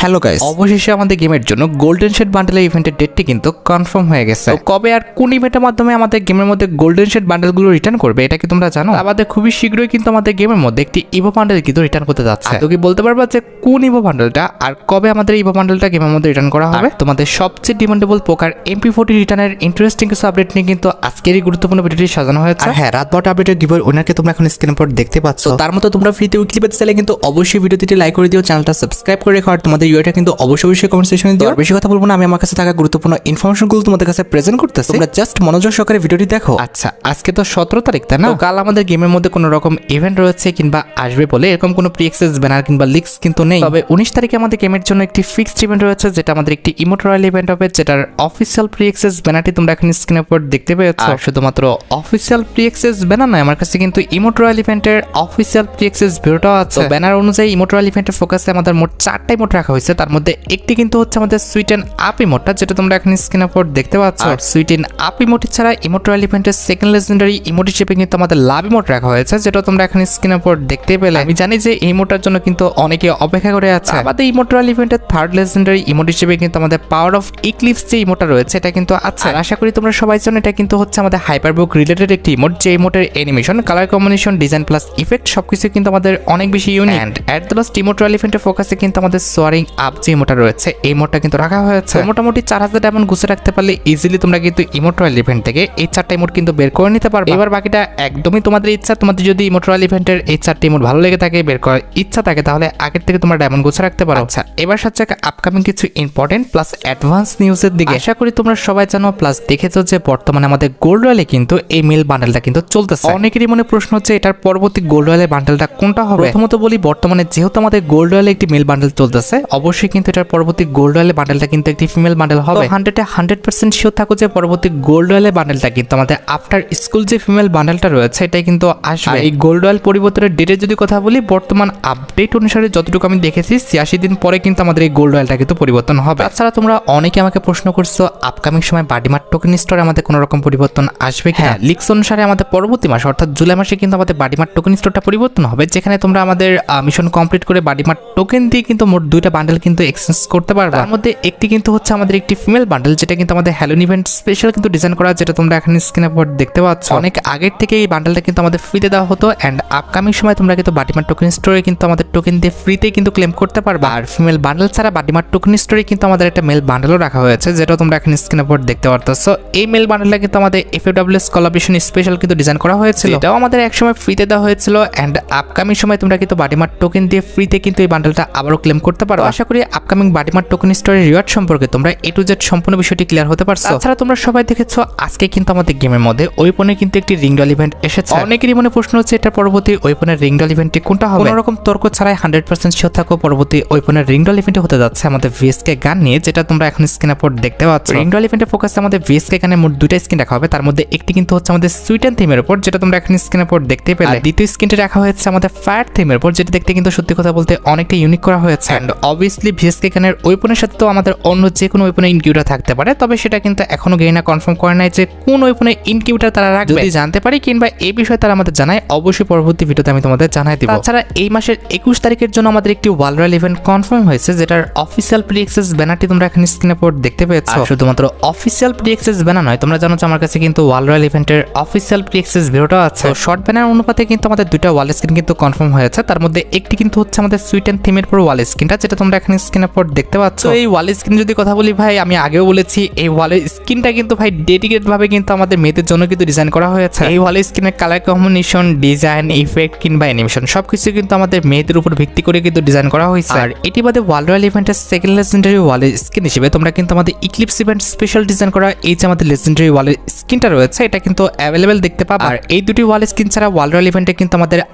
Hello guys, অবশেষে আমাদের গেমের জন্য গোল্ডেন শেড বান্ডেলের ইভেন্টের ডেটটি কিন্তু কনফার্ম হয়ে গেছে। তো কবে আর কোন ইভেন্টের মাধ্যমে আমাদের গেমের মধ্যে গোল্ডেন শেড বান্ডেলগুলো রিটার্ন করবে এটা কি তোমরা জানো? আমাদের খুবই শীঘ্রই কিন্তু আমাদের গেমের মধ্যে একটি ইভো বান্ডেল কিন্তু রিটার্ন করতে যাচ্ছে। তো কি বলতে পারবা যে কোন ইভো বান্ডেলটা আর কবে আমাদের ইভো বান্ডেলটা গেমের মধ্যে রিটার্ন করা হবে? তোমাদের সবচেয়ে ডিমান্ডেবল পোকার MP40 রিটার্নের ইন্টারেস্টিং কিছু আপডেট নিয়ে কিন্তু আজকের এই গুরুত্বপূর্ণ ভিডিওটি সাজানো হয়েছে। হ্যাঁ, রাত 12টা আপডেটের গিভার উইনারকে তোমরা এখন স্ক্রিনের পর দেখতে পাচ্ছ। তার মতো তোমরা ফ্রিতে উইকলি পেতে চাইলে কিন্তু অবশ্যই ভিডিওটি লাইক করে দিও, চ্যানেলটা সাবস্ক্রাইব করে রেখো, আর তোমাদের ইউআইটা কিন্তু অবশ্যই কমেন্ট সেকশনে দিও। বেশি কথা বলবো না, আমি আমার কাছে থাকা গুরুত্বপূর্ণ ইনফরমেশনগুলো তোমাদের কাছে প্রেজেন্ট করতেছি, তোমরা জাস্ট মনোযোগ সহকারে ভিডিওটি দেখো। আচ্ছা, আজকে তো 17 তারিখ, তাই না? কাল আমাদের গেমের মধ্যে কোনো রকম ইভেন্ট রয়েছে কিংবা আসবে বলে এরকম কোনো প্রি অ্যাক্সেস ব্যানার কিংবা লিক্স কিন্তু নেই। তবে 19 তারিখে আমাদের গেমের জন্য একটি ফিক্সড ইভেন্ট রয়েছে, যেটা আমাদের একটি ইমোট রয়্যাল ইভেন্ট হবে, যেটার অফিসিয়াল প্রি অ্যাক্সেস ব্যানারটি তোমরা এখন স্ক্রিনের উপর দেখতে পেয়েছো। আর শুধুমাত্র অফিসিয়াল প্রি অ্যাক্সেস ব্যানার নয়, আমার কাছে কিন্তু ইমোট রয়্যাল ইভেন্টের অফিসিয়াল প্রি অ্যাক্সেস ভিডিওটাও আছে। ব্যানার অনুযায়ী ইমোট রয়্যাল ইভেন্টের ফোকাসে আমাদের মোট 4টা ইমোট রাখা হয়েছে, তার মধ্যে একটি কিন্তু হচ্ছে আমাদের সুইট এন্ড আপ ইমোটটা, যেটা তোমরা এখন স্ক্রিনের উপর দেখতে পাচ্ছ। আর সুইট এন্ড আপ ইমোট ছাড়া ইমোট রয়্যাল ইভেন্টের সেকেন্ড লেজেন্ডারি ইমোট হিসেবে কিন্তু আমাদের লাভ ইমোট রাখা হয়েছে, যেটা তোমরা এখন স্ক্রিনের উপর দেখতে পেলে। আমি জানি যে এই ইমোটটার জন্য কিন্তু অনেকে অপেক্ষা করে আছে। আমাদের ইমোট রয়্যাল ইভেন্টের থার্ড লেজেন্ডারি ইমোট হিসেবে কিন্তু আমাদের পাওয়ার অফ ইক্লিপস যে ইমোটটা রয়েছে এটা কিন্তু আছে। আশা করি তোমরা সবাই জানো এটা কিন্তু হচ্ছে আমাদের হাইপারবুক রিলেটেড একটি ইমোট, যে ইমোটের animation, colour combination, design plus effect সবকিছু কিন্তু আমাদের অনেক বেশি unique. And at the last emote royal ইভেন্টের ফোকাসে কিন্তু আমাদের সোয়ারিং আপ যে ইমোটটা রয়েছে এই ইমোটটা কিন্তু রাখা হয়েছে। মোটামুটি 4000 ডায়মন্ড গুছে রাখতে পারলে ইজিলি তোমরা কিন্তু ইমোট রয়্যাল ইভেন্ট থেকে এই 4টা ইমোট কিন্তু বের করে নিতে পারবে। এবার বাকিটা একদমই তোমাদের ইচ্ছা। তোমাদের যদি ইমোট রয়্যাল ইভেন্টের এই 4টা ইমোট ভালো লেগে থাকে, বের করার ইচ্ছা থাকে, তাহলে আগের থেকে তোমরা ডায়মন্ড গুছে রাখতে পারো। আচ্ছা, এবার সাথে আপকামিং কিছু ইম্পর্টেন্ট প্লাস অ্যাডভান্স নিউজের দিকে। আশা করি তোমরা সবাই জানো প্লাস দেখেছো যে বর্তমানে আমাদের গোল্ড রয়্যালে কিন্তু এই মেল বান্ডেলটা কিন্তু চলতেছে। অনেকেরই মনে প্রশ্ন হচ্ছে এটার পরবর্তী গোল্ড রয়্যালের বান্ডেলটা কোনটা হবে। প্রথমত বলি, বর্তমানে যেহেতু আমাদের গোল্ড রয়্যালে একটি মেল বান্ডেল চলতেছে, অবশ্যই কিন্তু এটার পরবর্তী গোল্ড রয়্যালের বান্ডেলটা কিন্তু একটি ফিমেল বান্ডেল হবে। 100% শিওর থাকো যে পরবর্তী গোল্ড রয়্যালের বান্ডেলটা কিন্তু আমাদের আফটার স্কুল যে ফিমেল বান্ডেলটা রয়েছে এটাই কিন্তু আসবে। এই গোল্ড রয়্যাল পরিবর্তনের ডেটের যদি কথা বলি, বর্তমান আপডেট অনুসারে যতটুকু আমি দেখেছি 86 দিন পরে কিন্তু আমাদের এই গোল্ড রয়্যালটা কিন্তু পরিবর্তন হবে। তাছাড়া তোমরা অনেকে আমাকে প্রশ্ন করছো আপকামিং সময় বাডিমার্ট টোকেন স্টোরে আমাদের কোনো রকম পরিবর্তন আসবে কিনা। লিক্স অনুসারে আমাদের পরবর্তী মাসে অর্থাৎ জুলাই মাসে কিন্তু আমাদের বাডিমার্ট টোকেন স্টোরটা পরিবর্তন হবে, যেখানে তোমরা আমাদের মিশন কমপ্লিট করে বাডিমার্ট টোকেন দিয়ে কিন্তু মোট 2টা বান্ডেল কিন্তু এক্সচেঞ্জ করতে পারবে। তার মধ্যে একটি কিন্তু হচ্ছে আমাদের একটি ফিমেল বান্ডেল, যেটা কিন্তু আমাদের হ্যালোইন ইভেন্ট স্পেশাল কিন্তু ডিজাইন করা, যেটা তোমরা এখন স্ক্রিনে উপর দেখতে পাচ্ছ। অনেক আগের থেকে এই বান্ডেলটা কিন্তু আমাদের ফ্রিতে দেওয়া হতো, এন্ড আপকামিং সময় তোমরা কিন্তু বাডিমার্ট টোকেন স্টোরে কিন্তু আমাদের টোকেন দিয়ে ফ্রিতে কিন্তু ক্লেম করতে পারবে। আর ফিমেল বান্ডেল ছাড়া বাডিমার্ট টোকেন স্টোরে কিন্তু আমাদের একটা মেল বান্ডেলও রাখা হয়েছে, যেটা তোমরা এখন স্ক্রিনে উপর দেখতে পারতেছো। এই মেল বান্ডেলটা কিন্তু আমাদের FFWS কোলাবরেশন স্পেশাল কিন্তু ডিজাইন করা হয়েছিল, এটাও আমাদের একসময় ফ্রিতে দেওয়া হয়েছিল, এন্ড আপকামিং সময় তোমরা কিন্তু বাডিমার্ট টোকেন দিয়ে ফ্রিতে কিন্তু এই বান্ডেলটা আবারও ক্লেম করতে পারো। আশা করি আপকামিং বাডিমার্ট টোকেন স্টোরের রিওয়ার্ড সম্পর্কে তোমরা A to Z সম্পূর্ণ বিষয়টি ক্লিয়ার হতে পারছো। তাছাড়া তোমরা সবাই দেখেছো আজকে কিন্তু আমাদের গেমের মধ্যে ওয়েপনে কিন্তু একটি রিং ডল ইভেন্ট এসেছে। অনেকেরই মনে প্রশ্ন হচ্ছে এটা পরবর্তী ওয়েপনের রিং ডল ইভেন্টটি কোনটা হবে। কোনো রকম তর্ক ছাড়াই 100% শিওর থাকো পরবর্তী ওয়েপনের রিং ডল ইভেন্টে হতে যাচ্ছে আমাদের VSK গান নিয়ে, যেটা তোমরা এখন স্ক্রিনে উপর দেখতে পাচ্ছ। রিং ডল ইভেন্টের ফোকাসে আমাদের VSK গানে মোট 2টা স্কিন রাখা হবে, তার মধ্যে একটি কিন্তু হচ্ছে আমাদের সুইট এন্ড থিমের উপর, যেটা তোমরা এখন স্ক্রিনে উপর দেখতে পেলে। দ্বিতীয় স্কিনটি রাখা হয়েছে আমাদের ফায়ার থিমের উপর, যেটা দেখতে কিন্তু সত্যি কথা বলতে অনেকটা ইউনিক করা হয়েছে। এন্ড অবভিয়াসলি VSK গানের ওয়েপনের সাথে তো আমাদের অন্য যে কোনো ওয়েপনের ইনকিউটার থাকতে পারে, তবে সেটা কিন্তু এখনো গেইনা কনফার্ম করে নাই যে কোন ওয়েপনের ইনকিউটার তারা রাখবে। যদি জানতে পারি কিংবা এই বিষয়ে তারা আমাদের জানায়, অবশ্যই পরবর্তী ভিডিওতে আমি তোমাদের জানাই দিব। তাছাড়া এই মাসের 21 তারিখের জন্য আমাদের একটি ওয়ার্ল্ড রয়্যাল ইভেন্ট কনফার্ম হয়েছে, যেটার অফিসিয়াল প্রি অ্যাক্সেস ব্যানারটি তোমরা এখন স্ক্রিনে উপর দেখতে পেয়েছো। শুধুমাত্র অফিসিয়াল প্রি অ্যাক্সেস ব্যানার নয়, তোমরা জানো যে আমার কাছে কিন্তু ওয়ার্ল্ড রয়্যাল ইভেন্টের অফিসিয়াল প্রি অ্যাক্সেস ভিডিওটাও আছে। শর্ট ব্যানার অনুপাতে কিন্তু আমাদের 2টা ওয়াল স্ক্রিন কিন্তু কনফার্ম হয়েছে, তার মধ্যে একটি কিন্তু হচ্ছে আমাদের সুইট এন্ড থিমের উপর ওয়াল স্ক্রিনটা, যেটা তোমরা এখন স্ক্রিনে উপর দেখতে পাচ্ছ। এই ওয়াল স্ক্রিন যদি কথা বলি ভাই, আমি আগেও বলেছি এই ওয়ালের স্ক্রিনটা কিন্তু ভাই ডেডিকেটেড ভাবে কিন্তু আমাদের মেয়েদের জন্য কিন্তু ডিজাইন করা হয়েছে। এই ওয়াল স্ক্রিনের কালার কম্বিনেশন, ডিজাইন, ইফেক্ট কিংবা অ্যানিমেশন সবকিছু কিন্তু আমাদের মেয়েদের উপর ভিত্তি করে কিন্তু ডিজাইন করা হয়েছে। আর এটি বাদে ওয়ার্ল্ড রয়্যাল ইভেন্টের সেকেন্ড লেজেন্ডারি ওয়ালের স্কিন হিসেবে তোমরা কিন্তু আমাদের ইক্লিপস ইভেন্ট স্পেশাল ডিজাইন করা এই যে আমাদের লেজেন্ডারি ওয়ালের স্কিনটা রয়েছে এটা কিন্তু অ্যাভেলেবেল দেখতে পাবে। আর এই দুটি ওয়াল স্কিন ছাড়া ওয়ার্ল্ড রয়্যাল ইভেন্টে কিন্তু আমাদের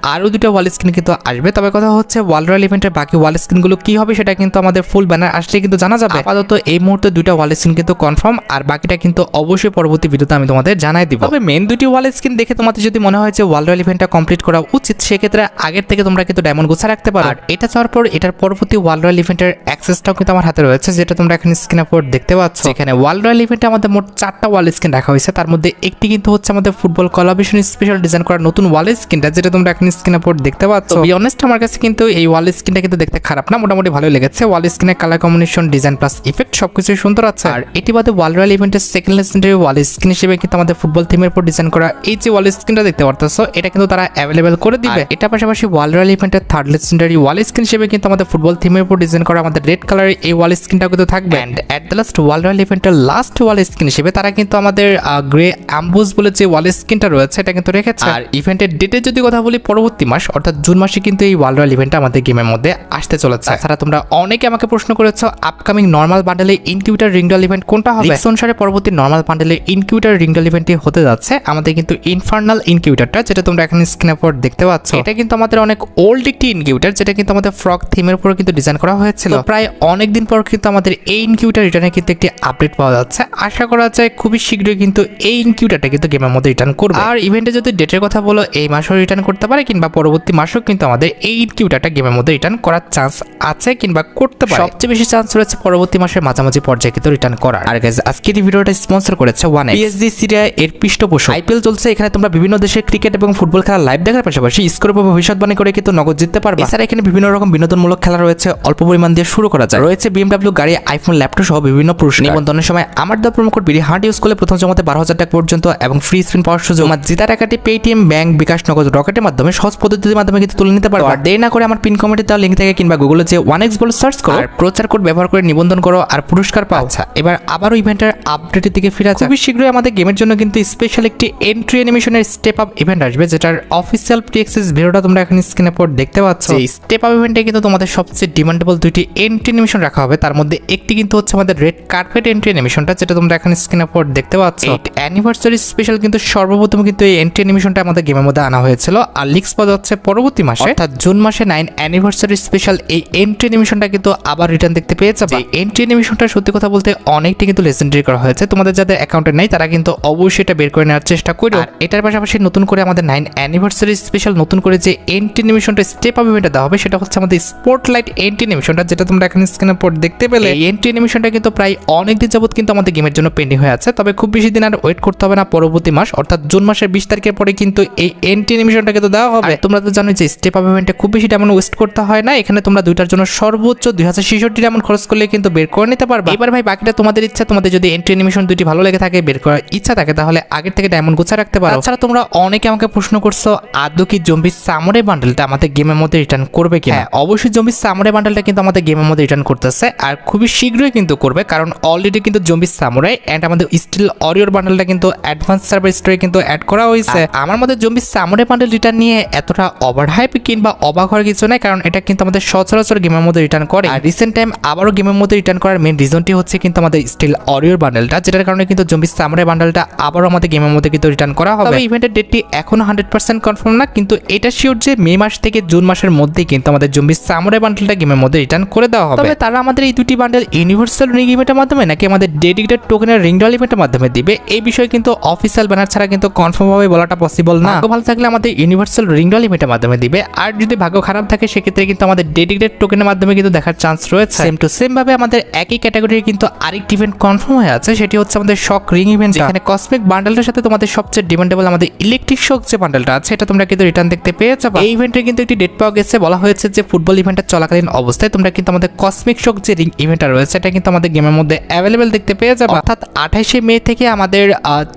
আরো 2টা ওয়াল স্কিন কিন্তু আসবে। তবে কথা হচ্ছে ওয়ার্ল্ড রয়্যাল ইভেন্টের বাকি ওয়াল স্কিনগুলো কি হবে সেটা কিন্তু আমাদের ফুল ব্যানার আসলে কিন্তু জানা যাবে। আপাতত এই মুহূর্তে 2টা ওয়াল স্কিন কিন্তু কনফার্ম, আর বাকিটা কিন্তু অবশ্যই পরবর্তী ভিডিওতে আমি তোমাদের জানাই দিব। তবে মেন 2টি ওয়াল স্কিন দেখে তোমাদের যদি মনে হয় যে ওয়ার্ল্ড রয়্যাল ইভেন্টটা কমপ্লিট করা উচিত, সেক্ষেত্রে আগের থেকে তোমরা কিন্তু ডায়মন্ড গুছা রাখতে পারো। আর এটা চাওয়ার পর এটার পরবর্তী ওয়ার্ল্ড রয়্যাল ইভেন্টের অ্যাক্সেসটাও কিন্তু আমার হাতে রয়েছে, যেটা তোমরা এখন স্ক্রিনে উপর দেখতে পাচ্ছ। এখানে ওয়ার্ল্ড রয়্যাল ইভেন্টে আমাদের মোট 4টা ওয়াল স্কিন রাখা হয়েছে, তার মধ্যে একটি কিন্তু হচ্ছে আমাদের ফুটবল কোলাবরেশন স্পেশাল ডিজাইন করা নতুন ওয়াল স্কিনটা, যেটা তোমরা এখন স্ক্রিনে উপর দেখতে পাচ্ছ। বি অনেস্ট আমার কাছে কিন্তু এই ওয়াল স্কিনটা কিন্তু দেখতে খারাপ না, মোটামুটি ভালোই লেগেছে। লেগেছে। ওয়াল স্ক্রিনের colour combination, design plus effect সবকিছুই সুন্দর আছে। আর এটি বাদে ওয়াল রয়্যাল ইভেন্টের সেকেন্ড লেজেন্ডারি ওয়াল স্ক্রিন হিসেবে কিন্তু আমাদের ফুটবল থিমের উপর ডিজাইন করা এই যে ওয়াল স্ক্রিনটা দেখতে পারতেছো, এটা কিন্তু তারা অ্যাভেলেবেল করে দিবে। এটা পাশাপাশি ওয়াল রয়্যাল ইভেন্টের থার্ড লেজেন্ডারি ওয়াল স্ক্রিন হিসেবে কিন্তু আমাদের ফুটবল থিমের উপর ডিজাইন করা আমাদের রেড কালারের এই ওয়াল স্ক্রিনটাও কিন্তু থাকবে। And at the last wall royal ইভেন্টের লাস্ট ওয়াল স্ক্রিন হিসেবে তারা কিন্তু আমাদের গ্রে অ্যাম্বুস বলে যে ওয়াল স্ক্রিনটা রয়েছে এটা কিন্তু রেখেছে। আর ইভেন্টের ডেটের যদি কথা বলি, পরবর্তী মাস অর্থাৎ জুন মাসে কিন্তু এই ওয়াল রয়্যাল ইভেন্টটা আমাদের গেমের মধ্যে আসতে চলেছে। তাছাড়া তোমরা অনেকে আমাকে প্রশ্ন করেছো আপকামিং নর্মাল বান্ডেলে ইনকিউবেটর রিংডল ইভেন্ট কোনটা হবে। লিস্ট অনুসারে পরবর্তী নর্মাল বান্ডেলে ইনকিউবেটর রিংডল ইভেন্টটি হতে যাচ্ছে আমাদের কিন্তু ইনফার্নাল ইনকিউবেটরটা, যেটা তোমরা এখন স্ক্রিনের উপর দেখতে পাচ্ছ। এটা কিন্তু আমাদের অনেক ওল্ড একটি ইনকিউবেটর, যেটা কিন্তু আমাদের ফ্রগ থিমের উপর কিন্তু ডিজাইন করা হয়েছিল। প্রায় অনেক দিন পর কিন্তু আমাদের এই ইনকিউবেটর রিটার্নে কিন্তু একটি আপডেট পাওয়া যাচ্ছে। আশা করা যায় খুবই শীঘ্রই কিন্তু এই ইনকিউবেটরটা কিন্তু গেমের মধ্যে রিটার্ন করবে। আর ইভেন্টে যদি ডেটের কথা বলো, এই মাসেও রিটার্ন করতে পারে কিংবা পরবর্তী মাসেও কিন্তু আমাদের এই ইনকিউবেটরটা গেমের মধ্যে রিটার্ন করার চান্স আছে কিংবা করতে পারে। সবচেয়ে বেশি চান্স রয়েছে পরবর্তী মাসের মাঝামাঝি পর্যায়ে কিন্তু রিটার্ন করার। আর গাইস, আজকের এই ভিডিওটা স্পন্সর করেছে ওয়ানএক্স। পিএসজি সিরিয়া এর পৃষ্ঠপোষক। আইপিএল চলছে, এখানে তোমরা বিভিন্ন দেশের ক্রিকেট এবং ফুটবল খেলা লাইভ দেখার পাশাপাশি স্কোর বা ভবিষ্যৎবাণী করে কিন্তু নগদ জিততে পারবে। এছাড়া এখানে বিভিন্ন রকম বিনোদনমূলক খেলা রয়েছে, অল্প পরিমাণ দিয়ে শুরু করা যায়। রয়েছে BMW গাড়ি, আইফোন, ল্যাপটপ সহ বিভিন্ন পুরস্কার। নিবন্ধনের সময় আমার দেওয়া প্রোমো কোড BD100 ইউজ করলে প্রথম জমাতে 12,000 টাকা পর্যন্ত এবং ফ্রি স্পিন পাওয়ার সুযোগ। আমার জেতা টাকাটি পেটিএম, ব্যাংক, বিকাশ, নগদ, রকেটের মাধ্যমে সহজ পদ্ধতির মাধ্যমে কিন্তু তুলে নিতে পারো। আর দেরি না করে আমার পিন কমেন্টে দেওয়া লিঙ্ক থেকে কিংবা গুগলে যে ওয়ানএক্স বলে সার্চ করো আর প্রচার কোড ব্যবহার করে নিবন্ধন করো আর পুরস্কার পাও। আচ্ছা, এবার আবারও ইভেন্টের আপডেটের দিকে ফিরে আসা। খুবই শীঘ্রই আমাদের গেমের জন্য কিন্তু স্পেশাল একটি এন্ট্রি অ্যানিমেশনের স্টেপ আপ ইভেন্ট আসবে, যেটার অফিসিয়াল প্রি-অ্যাক্সেস ভিডিওটা তোমরা এখন স্ক্রিনের উপর দেখতে পাচ্ছ। এই স্টেপ আপ ইভেন্টে কিন্তু তোমাদের সবচেয়ে ডিমান্ডেবল দুইটি এন্ট্রি অ্যানিমেশন রাখা হবে। তার মধ্যে একটি কিন্তু হচ্ছে আমাদের রেড কার্পেট এন্ট্রি অ্যানিমেশনটা, যেটা তোমরা এখন স্ক্রিনের উপর দেখতে পাচ্ছ। অ্যানিভার্সারি স্পেশাল কিন্তু সর্বপ্রথম কিন্তু এই এন্ট্রি অ্যানিমেশনটা আমাদের গেমের মধ্যে আনা হয়েছিল। আর লিক্স পাওয়া যাচ্ছে পরবর্তী মাসে অর্থাৎ জুন মাসে 9 অ্যানিভার্সারি স্পেশাল এই এন্ট্রি অ্যানিমেশনটা কিন্তু আবার রিটার্ন দেখতে পেয়ে যাবে। এই এন্ট্রি অ্যানিমেশনটা সত্যি কথা বলতে অনেকটা কিন্তু লেজেন্ডারি করা হয়েছে। তোমাদের যাদের অ্যাকাউন্টে নাই তারা কিন্তু অবশ্যই এটা বের করে নেওয়ার চেষ্টা করো। আর এটার পাশাপাশি নতুন করে আমাদের 9 অ্যানিভার্সারি স্পেশাল নতুন করে যে এন্ট্রি অ্যানিমেশনটা স্টেপ আপ ইভেন্টে দেওয়া হবে সেটা হচ্ছে আমাদের স্পটলাইট এন্ট্রি অ্যানিমেশনটা, যেটা তোমরা এখন স্ক্রিনের উপর দেখতে পেলে। এই এন্ট্রি অ্যানিমেশনটা কিন্তু প্রায় অনেক দিন যাবত কিন্তু আমাদের গেমের জন্য পেন্ডিং হয়ে আছে, তবে খুব বেশি দিন আর ওয়েট করতে হবে না। পরবর্তী মাস অর্থাৎ জুন মাসের 20 তারিখের পরে কিন্তু এই এন্ট্রি অ্যানিমেশনটা কিন্তু দেওয়া হবে। তোমরা তো জানো যে স্টেপ আপ ইভেন্টে খুব বেশি ডায়মন্ড ওয়েস্ট করতে হয় না। এখানে তোমরা দুইটার জন্য সর্বোচ্চ 2066 ডায়মন্ড খরচ করলে কিন্তু বের করে নিতে পারবে। এবার ভাই বাকিটা তোমাদের ইচ্ছা। তোমাদের যদি এন্ট্রি অ্যানিমেশন দুটি ভালো লেগে থাকে, বের করার ইচ্ছা থাকে, তাহলে আগের থেকে ডায়মন্ড গুছা রাখতে পারো। তাছাড়া তোমরা অনেকে আমাকে প্রশ্ন করছো আদৌ কি জম্বি সামুরাই বান্ডেলটা আমাদের গেমের মধ্যে রিটার্ন করবে কিনা। হ্যাঁ, অবশ্যই জম্বি সামুরাই বান্ডেলটা কিন্তু আমাদের গেমের মধ্যে রিটার্ন করতেছে আর খুবই শীঘ্রই কিন্তু করবে, কারণ অলরেডি কিন্তু জম্বি সামুরাই এন্ড আমাদের স্টিল অরিওর বান্ডেলটা কিন্তু অ্যাডভান্স সার্ভার স্টোরে কিন্তু অ্যাড করা হয়েছে। আমার মধ্যে জম্বি সামুরাই বান্ডেল রিটার্ন নিয়ে এতটা ওভার হাইপ কিংবা অবাক হওয়ার কিছু নাই, কারণ এটা কিন্তু আমাদের সচরাচর গেমের মধ্যে রিটার্ন করে। আর রিসেন্ট টাইম আবারও গেমের মধ্যে রিটার্ন করার মেইন রিজনটি হচ্ছে কিন্তু আমাদের স্টিল অরিওর বান্ডেলটা, যেটার কারণে কিন্তু জম্বি সামুরাই বান্ডেলটা আবারও আমাদের গেমের মধ্যে কিন্তু রিটার্ন করা হবে। তবে ইভেন্টের ডেটটি এখনো 100% কনফার্ম না, কিন্তু এটা শিওর যে মে মাস থেকে জুন মাসের মধ্যেই কিন্তু আমাদের জম্বি সামুরাই বান্ডেলটা গেমের মধ্যে রিটার্ন করে দেওয়া হবে। তবে তারা আমাদের এই দুটি বান্ডেল ইউনিভার্সাল রিং ইভেন্টের মাধ্যমে নাকি আমাদের ডেডিকেটেড টোকেনের রিংডল ইভেন্টের মাধ্যমে দিবে, এই বিষয়ে কিন্তু অফিসিয়াল ব্যানার ছাড়া কিন্তু কনফার্ম ভাবে বলাটা পসিবল না। ভাগ্য ভালো থাকলে আমাদের ইউনিভার্সাল রিংডল ইভেন্টের মাধ্যমে দিবে, আর যদি ভাগ্য খারাপ থাকে সেক্ষেত্রে কিন্তু আমাদের ডেডিকেটেড টোকেনের মাধ্যমে কিন্তু দেখার চান্স রয়েছে। সেম টু সেম ভাবে আমাদের একই ক্যাটাগরির কিন্তু আরেকটি ইভেন্ট কনফার্ম হয়ে আছে, সেটি হচ্ছে আমাদের শক রিং ইভেন্ট, যেখানে কসমিক বান্ডেলটার সাথে তোমাদের সবচেয়ে ডিমান্ডেবল আমাদের ইলেকট্রিক শক যে বান্ডেলটা আছে এটা তোমরা কিন্তু রিটার্ন দেখতে পেয়ে যাবে। এই ইভেন্টের কিন্তু একটি ডেট পাওয়া গেছে, বলা হয়েছে যে ফুটবল ইভেন্টটা চলাকালীন অবস্থায় তোমরা কিন্তু আমাদের কসমিক শক যে রিং ইভেন্টটা রয়েছে এটা কিন্তু আমাদের গেমের মধ্যে অ্যাভেলেবেল দেখতে পেয়ে যাবে। অর্থাৎ 28শে মে থেকে আমাদের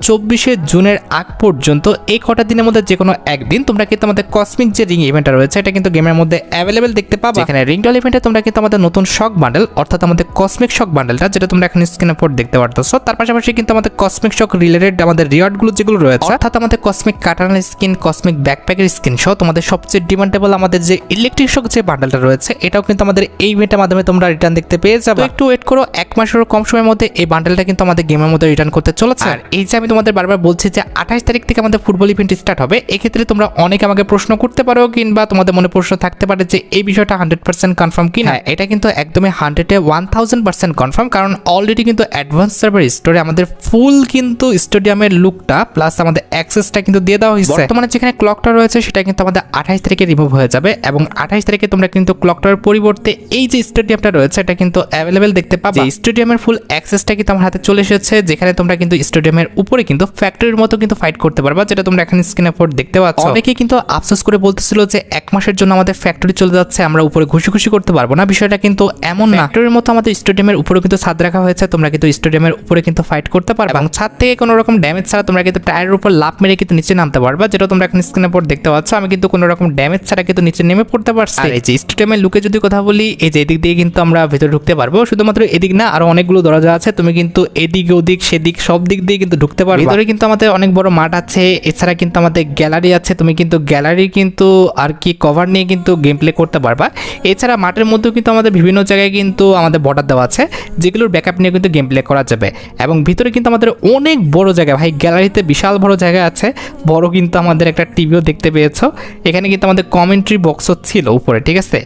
24শে জুনের আগ পর্যন্ত এই কটা দিনের মধ্যে যে কোনো একদিন তোমরা কিন্তু আমাদের কসমিক যে রিং ইভেন্টটা রয়েছে এটা কিন্তু গেমের মধ্যে অ্যাভেলেবেল দেখতে পাবে। এখানে রিংডল ইভেন্টে তোমরা কিন্তু আমাদের নতুন শক বান্ডেল অর্থাৎ আমাদের কসমিক শক বান্ডেলটা, যেটা তোমরা এখন স্ক্রিনের উপর দেখতে পারতেছো, তার পাশাপাশি কিন্তু আমাদের কসমিক শক রিলেটেড আমাদের রিওয়ার্ডগুলো যেগুলো রয়েছে অর্থাৎ আমাদের কসমিক কাটানার স্কিন, কসমিক ব্যাকপ্যাকের স্কিন সহ তোমাদের সবচেয়ে ডিমান্ডেবল আমাদের যে ইলেকট্রিক শক যে বান্ডেলটা রয়েছে এটাও কিন্তু আমাদের এই ইভেন্টের মাধ্যমে তোমরা রিটার্ন দেখতে পেয়ে যাবে। একটু ওয়েট করো, এক মাসেরও কম সময়ের মধ্যে এই বান্ডেলটা কিন্তু আমাদের গেমের মধ্যে রিটার্ন করতে চলেছে। আর এই যে আমি তোমাদের বারবার বলছি যে 28 তারিখ থেকে আমাদের ফুটবল ইভেন্ট স্টার্ট হবে, এক্ষেত্রে তোমরা অনেকে আমাকে প্রশ্ন করতে পারো কিংবা তোমাদের মনে প্রশ্ন থাকতে পারে যে এই বিষয়টা 100% কনফার্ম কিনা। এটা কিন্তু একদমই 100-এ 1000% কনফার্ম, কারণ অলরেডি কিন্তু অ্যাডভান্স সার্ভার স্টোরে আমাদের ফুল কিন্তু স্টেডিয়ামের লুকটা প্লাস আমাদের অ্যাক্সেসটা কিন্তু দিয়ে দেওয়া হয়েছে। বর্তমানে যেখানে ক্লকটা রয়েছে সেটা কিন্তু আমাদের 28 তারিখে রিমুভ হয়ে যাবে এবং 28 তারিখে তোমরা কিন্তু ক্লকটার পরিবর্তে এই যে স্টেডিয়ামটা রয়েছে এটা কিন্তু অ্যাভেলেবেল দেখতে পাবে। স্টেডিয়ামের ফুল অ্যাক্সেসটা কিন্তু আমার হাতে চলে এসেছে, যেখানে তোমরা কিন্তু স্টেডিয়ামের উপরে কিন্তু ফ্যাক্টরির মতো কিন্তু ফাইট করতে পারবা, যেটা তোমরা এখন স্ক্রিনে উপর দেখতে পাচ্ছ। অনেকে কিন্তু আফসোস করে বলতেছিল যে এক মাসের জন্য আমাদের ফ্যাক্টরি চলে যাচ্ছে, আমরা উপরে ঘুষি ঘুষি করতে পারবো পারবো না, বিষয়টা কিন্তু এমন না। ফ্যাক্টরির মতো আমাদের স্টেডিয়ামের উপরে কিন্তু ছাদ রাখা হয়েছে, তোমরা কিন্তু স্টেডিয়ামের উপরে কিন্তু ফাইট করতে পারবে এবং ছাদ থেকে কোনো রকম ড্যামেজ ছাড়া তোমরা কিন্তু টায়ারের উপর লাফ মেরে কিন্তু নিচে নামতে পারবা, যেটা তোমরা এখন স্ক্রিনের উপর দেখতে পাচ্ছ। আমি কিন্তু কোনো রকম ড্যামেজ ছাড়া কিন্তু নিচে নেমে পড়তে পারছি। আর এই যে স্টেডিয়ামের লুকে যদি কথা বলি, এই যে এদিক দিয়ে কিন্তু আমরা ভেতরে ঢুকতে পারবো, শুধুমাত্র এদিক না আরো অনেকগুলো দরজা আছে, তুমি কিন্তু এদিক ওদিক সেদিক সব দিক দিয়ে কিন্তু ঢুকতে পারবে। ভিতরে কিন্তু আমাদের অনেক বড় মাঠ আছে, এছাড়া কিন্তু আমাদের গ্যালারি আছে, তুমি কিন্তু গ্যালারি কিন্তু আর কি কভার নিয়ে কিন্তু গেম প্লে করতে পারবা। এছাড়া মাঠের মধ্যেও কিন্তু আমাদের বিভিন্ন জায়গায় কিন্তু আমাদের বর্ডার দেওয়া আছে, যেগুলোর ব্যাকআপ নিয়ে কিন্তু গেম প্লে করা যাবে। এবং ভিতরে কিন্তু আমাদের অনেক বড় জায়গা ভাই, গ্যালারিতে বিশাল বড় জায়গা আছে, বড় কিন্তু আমাদের একটা টিভিও দেখতে পেয়েছো। এখানে কিন্তু আমাদের কমেন্ট্রি বক্সও ছিল উপরে, ঠিক আছে।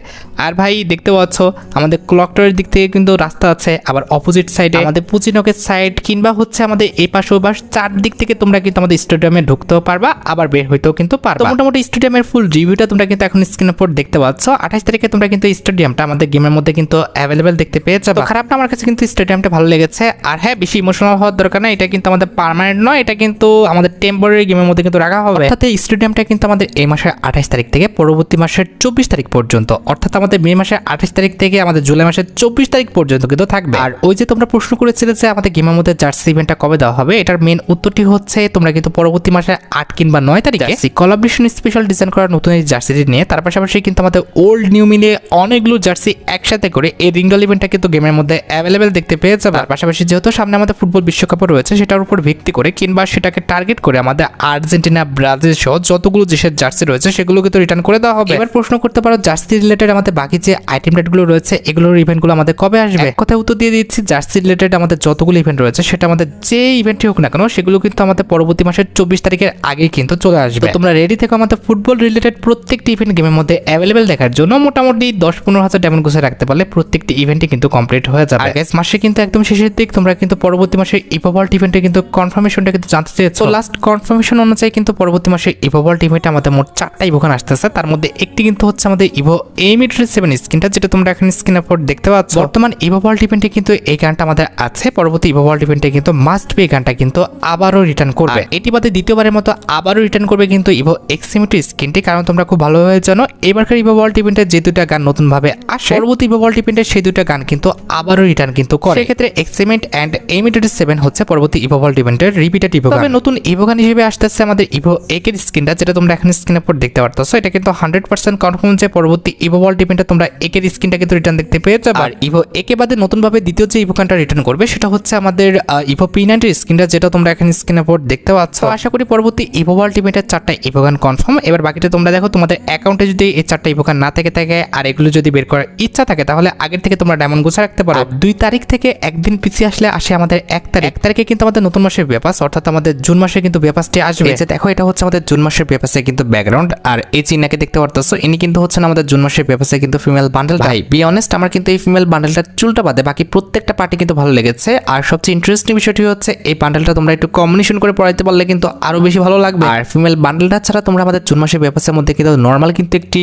আর ভাই দেখতে পাচ্ছ আমাদের ক্লক টাওয়ারের দিক থেকে কিন্তু রাস্তা আছে, আবার অপোজিট সাইডে আমাদের পুচিনকের সাইড কিংবা হচ্ছে আমাদের এই পাশে ওপাশ চারদিক থেকে তোমরা কিন্তু আমাদের স্টেডিয়ামে ঢুকতেও পারবা, আবার বের হইতেও কিন্তু পারবা। মোটামুটি স্টেডিয়ামের ফুল রিভিউটা তোমরা কিন্তু এখন স্ক্রিনের উপর দেখতে পাচ্ছ। 28 তারিখে তোমরা কিন্তু স্টেডিয়ামটা আমাদের গেমের মধ্যে কিন্তু অ্যাভেলেবেল দেখতে পেয়ে যাবে। খারাপ না, আমার কাছে কিন্তু স্টেডিয়ামটা ভালো লেগেছে। আর হ্যাঁ, বেশি ইমোশনাল হওয়ার দরকার না, এটা কিন্তু আমাদের পার্মানেন্ট নয়, এটা কিন্তু আমাদের টেম্পোরারি গেমের মধ্যে কিন্তু রাখা হবে। অর্থাৎ এই স্টেডিয়ামটা কিন্তু আমাদের এই মাসের 28 তারিখ থেকে পরবর্তী মাসের 24 তারিখ পর্যন্ত, অর্থাৎ আমাদের মে মাসের 28 তারিখ থেকে আমাদের জুলাই মাসের 24 তারিখ পর্যন্ত কিন্তু থাকবে। আর ওই যে তোমরা প্রশ্ন করেছিলে যে আমাদের গেমের মধ্যে জার্সি ইভেন্টটা কবে দেওয়া হবে, এটার মেন উত্তরটি হচ্ছে তোমরা কিন্তু পরবর্তী মাসের 8 কিংবা 9 তারিখে কোলাবরেশন স্পেশাল ডিজাইন করা নতুন এই জার্সিটি নিয়ে, তার পাশাপাশি কিন্তু আমাদের ওল্ড নিউ মিলিয়ে অনেকগুলো জার্সি একসাথে করে এই রিংডল ইভেন্টটা কিন্তু গেমের মধ্যে অ্যাভেলেবেল দেখতে পেয়ে যাবে। তার পাশাপাশি যেহেতু সামনে আমাদের ফুটবল বিশ্বকাপও রয়েছে, সেটার উপর ভিত্তি করে কিংবা সেটাকে টার্গেট করে আমাদের আর্জেন্টিনা, ব্রাজিল সহ যতগুলো দেশের জার্সি রয়েছে সেগুলো কিন্তু রিটার্ন করে দেওয়া হবে। এবার প্রশ্ন করতে পারো জার্সি রিলেটেড আমাদের বাকি যে আইটেম রেটগুলো রয়েছে এগুলোর ইভেন্টগুলো আমাদের কবে আসবে। কথায় উত্তর দিয়ে দিচ্ছি, জার্সি রিলেটেড আমাদের যতগুলো ইভেন্ট রয়েছে সেটা আমাদের যে ইভেন্টই হোক না কেন সেগুলো কিন্তু আমাদের পরবর্তী মাসের 24 তারিখের আগেই কিন্তু চলে আসবে। তোমরা রেডি থেকো আমাদের ফুটবল রিলেটেড প্রত্যেকটি ইভেন্ট গেমের মধ্যে অ্যাভেলেবেল দেখার জন্য। মোটামুটি 10-15 হাজার ডায়মন্ড গুছিয়ে রাখতে পারলে প্রত্যেকটি ইভেন্টই কিন্তু কমপ্লিট হয়ে যাবে। আর গাইস, মাসে কিন্তু একদম শেষের দিক, তোমরা কিন্তু পরবর্তী মাসে ইভোভল্ট ইভেন্টে কিন্তু কনফার্মেশনটা কিন্তু জানতে চেয়েছো। লাস্ট কনফার্মেশন অনুযায়ী কিন্তু পরবর্তী মাসে ইভোভল্ট ইভেন্টে আমাদের মোট 4টা ইভোগান আসতেছে, তার মধ্যে একটি কিন্তু হচ্ছে আমাদের ইভো এমিট্রি 7 স্কিনটা, যেটা তোমরা এখন স্ক্রিনের উপর দেখতে পাচ্ছ। বর্তমান ইভোভল্ট ইভেন্টে কিন্তু এই গানটা আমাদের আছে, পরবর্তী ইভোভল্ট ইভেন্টে কিন্তু মাস্ট বি গানটা কিন্তু আবারও রিটার্ন করবে। এটি বাদে দ্বিতীয়বারের মতো আবারও রিটার্ন করবে কিন্তু ইভো এক্সিমিটি স্কিনটি, কারণ তোমরা খুব ভালোভাবে জানো এবারকার ইভোভল্ট ইভেন্টে যে দুটা গান নতুন ভাবে আসে, পরবর্তী ইভোভল্ট ইভেন্টে সেই দুটা গান কিন্তু আবারও রিটার্ন কিন্তু করে। সেক্ষেত্রে এক্সিমেন্ট এন্ড এমিটেড 7 হচ্ছে পরবর্তী ইভোভল্ট ইভেন্টের রিপিটেড ইভো গান। তবে নতুন ইভো গান হিসেবে আসতেছে আমাদের ইভো একের স্কিনটা, যেটা তোমরা এখন স্ক্রিনের উপর দেখতে পারতেছো। এটা কিন্তু 100% কনফার্ম যে পরবর্তী ইভোভল্ট ইভেন্টে তোমরা একের স্কিনটা কিন্তু রিটার্ন দেখতে পেয়ে যাবে। আর ইভো একে বাদে নতুন ভাবে দ্বিতীয় যে ইভো গানটা রিটার্ন করবে সেটা হচ্ছে আমাদের ইভো P90 স্কিনটা, যেটা তোমরা এখন স্ক্রিনের উপর দেখতে পাচ্ছ। আশা করি পরবর্তী ইভোভল্ট ইভেন্টের 4টা ইভো গান কনফার্ম। এবার বাকিটা তোমরা দেখো, তোমাদের অ্যাকাউন্টে যদি এই 4টা ইভো গান না থাকে আর এগুলো যদি বের করার ইচ্ছা থাকে তাহলে আগের থেকে তোমরা ডায়মন্ড গুছা রাখতে পারো। 2 তারিখ থেকে একদিন পিছিয়ে আসলে আসে আমাদের 1 তারিখে কিন্তু আমাদের নতুন মাসের বেপাস, অর্থাৎ আমাদের জুন মাসে কিন্তু বেপাসটি আসবে। এই যে দেখো, এটা হচ্ছে আমাদের জুন মাসের বেপাসে কিন্তু ব্যাকগ্রাউন্ড, আর এই চিহ্নকে দেখতে পারতেছো, ইনি কিন্তু হচ্ছেন আমাদের জুন মাসের বেপাসে কিন্তু ফিমেল বান্ডেল। ভাই বি অনেস্ট, আমার কিন্তু এই ফিমেল বান্ডেলটা চুলটা বাদে বাকি প্রত্যেকটা পার্টি কিন্তু ভালো লেগেছে। আর সবচেয়ে ইন্টারেস্টিং বিষয়টি হচ্ছে এই বান্ডেলটা তোমরা একটু কম্বিনেশন করে পড়াইতে পারলে কিন্তু আরো বেশি ভালো লাগবে। আর ফিমেল বান্ডেলটা ছাড়া তোমরা আমাদের জুন মাসের বেপাসের মধ্যে কিন্তু নর্মাল কিন্তু একটি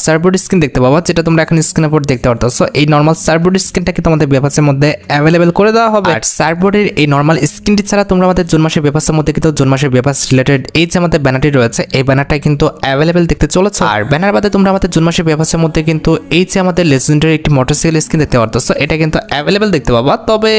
সার্ভবোর্ড স্কিন দেখতে পাবা, যেটা তোমরা এখন স্ক্রিনের উপর দেখতে পারতেছো। এই নর্মাল সার্ভবোর্ড স্কিনটা কিন্তু আমাদের বেপাসের মধ্যে অ্যাভেলেবেল করে দেওয়া হবে। আর সার্ভবোর্ডের এই নর্মাল স্কিনটি ছাড়া তোমরা আমাদের জুন মাসের বেপাসের মধ্যে কিন্তু জুন মাসের বেপাস রিলেটেড এই যে আমাদের ব্যানারটি রয়েছে এই ব্যানারটা কিন্তু অ্যাভেলেবেল দেখতে চলেছে। আর ব্যানার বাদে তোমরা আমাদের জুন মাসের বেপাসের মধ্যে কিন্তু এই যে আমাদের লেজেন্ডারি একটি মোটরসাইকেল স্কিন দেখতে পারতেছো, এটা কিন্তু অ্যাভেলেবেল দেখতে পাবা। তবে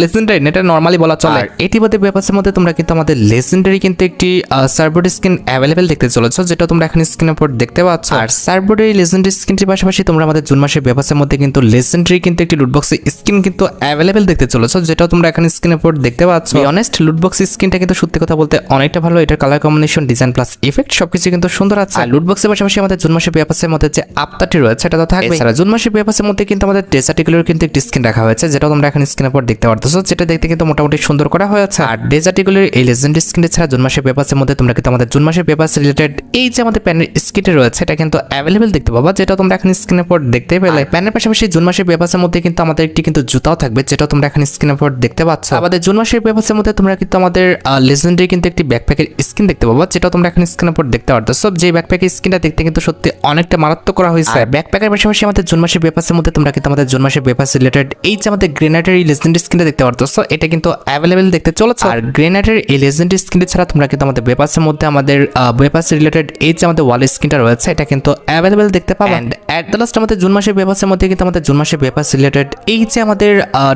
লেজেন্ডারি এটা নর্মালি বলা চলে। আর এটি বাদে বেপাসের মধ্যে তোমরা কিন্তু আমাদের লেজেন্ডারি কিন্তু একটি সার্ভবোর্ড স্কিন অ্যাভেলেবেল দেখতে চলেছো, যেটা তোমরা এখন স্ক্রিনের উপর দেখতে পাচ্ছ। আর সার্ভবোর্ডের লেজেন্ডারি স্কিনটির পাশাপাশি তোমরা আমাদের জুন মাসের বেপাসের মধ্যে কিন্তু লেজেন্ডারি কিন্তু একটি লুটবক্স স্কিন কিন্তু অ্যাভেলেবেল দেখতে চলেছো, যেটা তোমরা এখন স্ক্রিনের উপর দেখতে পাচ্ছ। অনেস্ট লুটবক্স স্কিনটা কিন্তু সত্যি কথা বলতে অনেকটা ভালো। এটার colour combination, design plus effect সবকিছু কিন্তু সুন্দর আছে। আর লুটবক্সের পাশাপাশি আমাদের জুন মাসের বেপাসের মধ্যে যে আপডেটটি রয়েছে এটা তো থাকবে। এছাড়া জুন মাসের বেপাসের মধ্যে কিন্তু আমাদের ডেজার্টিগুলোর কিন্তু একটি স্কিন রাখা হয়েছে, যেটা তোমরা এখন স্ক্রিনের উপর দেখতে পারতেছো, যেটা দেখতে কিন্তু মোটামুটি সুন্দর করা হয়েছে। আর ডেজার্টিগুলোর এই লেজেন্ডারি স্কিনটি ছাড়া জুন মাসের বেপাসের মধ্যে তোমরা কিন্তু আমাদের জুন মাসের বেপাস রিলেটেড এই যে আমাদের প্যানের স্কিনটি রয়েছে এটা কিন্তু অ্যাভেলেবেল দেখতে পাবা, যেটা তোমরা এখন স্ক্রিনের উপর দেখতেই পেলে। প্যানের পাশাপাশি জুন মাসের বেপাসের মধ্যে কিন্তু আমাদের একটি কিন্তু জুতাও থাকবে, যেটা তোমরা এখন স্ক্রিনের উপর দেখতে পাচ্ছ। আমাদের জুন মাসের বেপাসের মধ্যে তোমরা কিন্তু আমাদের লেজেন্ডারি কিন্তু একটি ব্যাকপ্যাকের স্কিন দেখতে পাবা, যেটা তোমরা এখন স্ক্রিনের উপর দেখতে পারতেছো। যে ব্যাকপ্যাকের স্কিনটা দেখতে কিন্তু সত্যি অনেকটা মারাত্মক করা হয়েছে। ব্যাকপ্যাকের পাশাপাশি আমাদের জুন মাসের বেপাসের মধ্যে তোমরা কিন্তু আমাদের জুন মাসের বেপাস রিলেটেড এই যে আমাদের গ্রেনেডের এই লেজেন্ডারি স্কিনটা দেখতে পারতেছো, এটা কিন্তু অ্যাভেলেবেল দেখতে চলেছে। আর গ্রেনেডের এই লেজেন্ডারি স্কিনটি ছাড়া তোমরা কিন্তু আমাদের বেপাসের মধ্যে আমাদের বেপাস রিলেটেড এই যে আমাদের ওয়াল স্কিনটা রয়েছে এটা কিন্তু অ্যাভেলেবেল দেখতে পাবে। এন্ড এট দ্য লাস্ট আমাদের জুন মাসের পেপারসের মধ্যে কিন্তু আমাদের জুন মাসের পেপার রিলেটেড এই যে আমাদের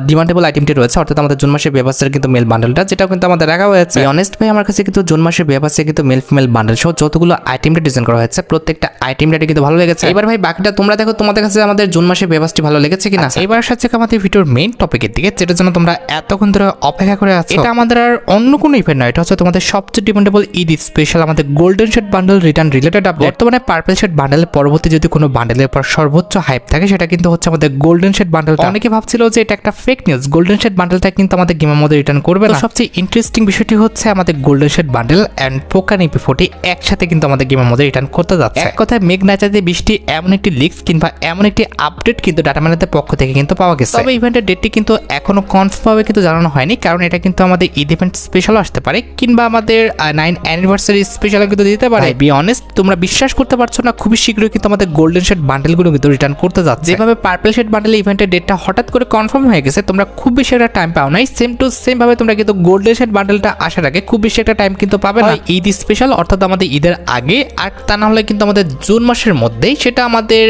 ডিমান্ডেবল আইটেমটি রয়েছে, অর্থাৎ আমাদের জুন মাসের পেপারসের কিন্তু মেল বান্ডেলটা, যেটাও কিন্তু আমাদের রাখা হয়েছে। অনেস্ট ভাই আমার কাছে কিন্তু জুন মাসের পেপারসে কিন্তু মেল ফিমেল বান্ডেল সহ যতগুলো আইটেমটা ডিজাইন করা হয়েছে প্রত্যেকটা আইটেমটা কিন্তু ভালো লেগেছে। এবার ভাই বাকিটা তোমরা দেখো তোমাদের কাছে আমাদের জুন মাসের পেপারসটি ভালো লেগেছে কিনা। এবার সাথে আমাদের ভিডিওর মেইন টপিকের দিকে, যেটার জন্য তোমরা এতক্ষণ ধরে অপেক্ষা করে আছো। এটা আমাদের আর অন্য কোনো ইভেন্ট নয়, এটা হচ্ছে তোমাদের সবচেয়ে ডিমান্ডেবল ঈদ স্পেশাল আমাদের golden shade bundle return related update. বর্তমানে পার্পল শেড বান্ডেলের পরবর্তী যদি কোনো বান্ডেলের পর সর্বোচ্চ হাইপ থাকে সেটা কিন্তু হচ্ছে আমাদের গোল্ডেন শেড বান্ডেল। অনেকে ভাবছিল যে এটা একটা ফেক নিউজ, গোল্ডেন শেড বান্ডেলটা কিন্তু আমাদের গেমের মধ্যে রিটার্ন করবে না। সবচেয়ে ইন্টারেস্টিং বিষয়টি হচ্ছে আমাদের গোল্ডেন শেড বান্ডেল এন্ড পোকান EP40 একসাথে কিন্তু আমাদের গেমের মধ্যে রিটার্ন করতে যাচ্ছে। এক কথায় মেঘ না চাইতে বৃষ্টি, এমন একটি লিক্স কিংবা এমন একটি আপডেট কিন্তু ডাটা ম্যানেজের পক্ষ থেকে কিন্তু পাওয়া গেছে। তবে ইভেন্টের ডেটটি কিন্তু এখনো কনফার্ম ভাবে কিন্তু জানানো হয়নি, কারণ এটা কিন্তু আমাদের ঈদ ইভেন্ট স্পেশাল আসতে পারে কিংবা আমাদের 9 অ্যানিভার্সারি স্পেশাল কিন্তু দিতে পারে। বি অনেস্ট তোমরা বিশ্বাস করতে পারছো না, খুবই শীঘ্রই কিন্তু আমাদের গোল্ডেন শেড বান্ডেলগুলো কিন্তু রিটার্ন করতে যাচ্ছে। যেভাবে পার্পল শেড বান্ডেল ইভেন্টের ডেটটা হঠাৎ করে কনফার্ম হয়ে গেছে, তোমরা খুব বেশি একটা টাইম পাও নাই। সেম টু সেম ভাবে তোমরা কিন্তু গোল্ডেন শেড বান্ডেলটা আসার আগে খুব বেশি একটা টাইম কিন্তু পাবে না। ঈদ স্পেশাল অর্থাৎ আমাদের ঈদের আগে, আর তা না হলে কিন্তু আমাদের জুন মাসের মধ্যেই, সেটা আমাদের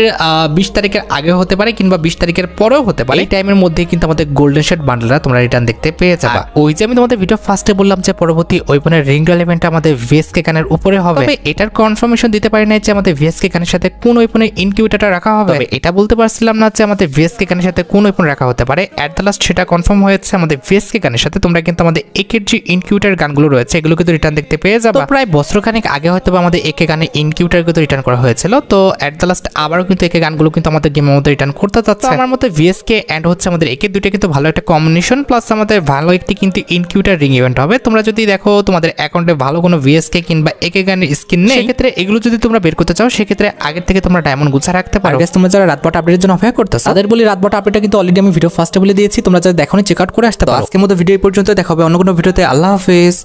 20 তারিখের আগে হতে পারে কিংবা 20 তারিখের পরেও হতে পারে। এই টাইমের মধ্যে কিন্তু আমাদের গোল্ডেন শেড বান্ডেলটা তোমরা রিটার্ন দেখতে পেয়ে যাবে। ওই যে আমি তোমাদের ভিডিও ফার্স্টে বললাম যে পরবর্তী ওয়েপনের রিং ডল ইভেন্টটা আমাদের ভিএসকে কানের উপরে হবে, তবে এটার কনফার্মেশন দিতে পারি না যে আমাদের ভিএসকে কানের সাথে কোন ওয়েপনের ইনকিউবেটরটা রাখা হবে। তবে এটা বলতে পারছিলাম না যে আমাদের ভিএসকে কানের সাথে কোন ওয়েপন রাখা হতে পারে। এট দ্য লাস্ট সেটা কনফার্ম হয়েছে, আমাদের ভিএসকে কানের সাথে তোমরা কিন্তু আমাদের একের যে ইনকিউবেটর গানগুলো রয়েছে এগুলো কিন্তু রিটার্ন দেখতে পেয়ে যাবে। প্রায় বছরখানেক আগে হয়তো আমাদের একে গানের ইনকিউবেটর কিন্তু রিটার্ন করা হয়েছিল, তো এট দ্য লাস্ট আবারও কিন্তু একে গানগুলো কিন্তু আমাদের গেমের মধ্যে রিটার্ন করতে যাচ্ছে। আমার মতে ভিএসকে এন্ড হচ্ছে আমাদের একে দুইটা কিন্তু ভালো একটা কম্বিনেশন, প্লাস আমাদের ভালো একটি কিন্তু ইনকিউবেটর রিং ইভেন্ট হবে। তোমরা যদি দেখো তোমাদের অ্যাকাউন্টে ভালো কোনো ভিএসকে কিংবা একে গানের স্কিন নেই, সেক্ষেত্রে এগুলো যদি তোমরা বের করতে চাও সেক্ষেত্রে আগে থেকে তোমরা ডায়মন্ড গুছা রাখতে পারো। তোমরা যারা রাতবাট আপডেটের জন্য অপেক্ষা করতেছো তাদের বলি রাতবাট আপডেটটা কিন্তু অলরেডি আমি ভিডিও ফার্স্টে বলে দিয়েছি, তোমরা যারা দেখোনি চেক আউট করে আসতে পারো। আজকের মতো ভিডিও এই পর্যন্ত, দেখা হবে অন্য কোনো ভিডিওতে। আল্লাহ হাফেজ।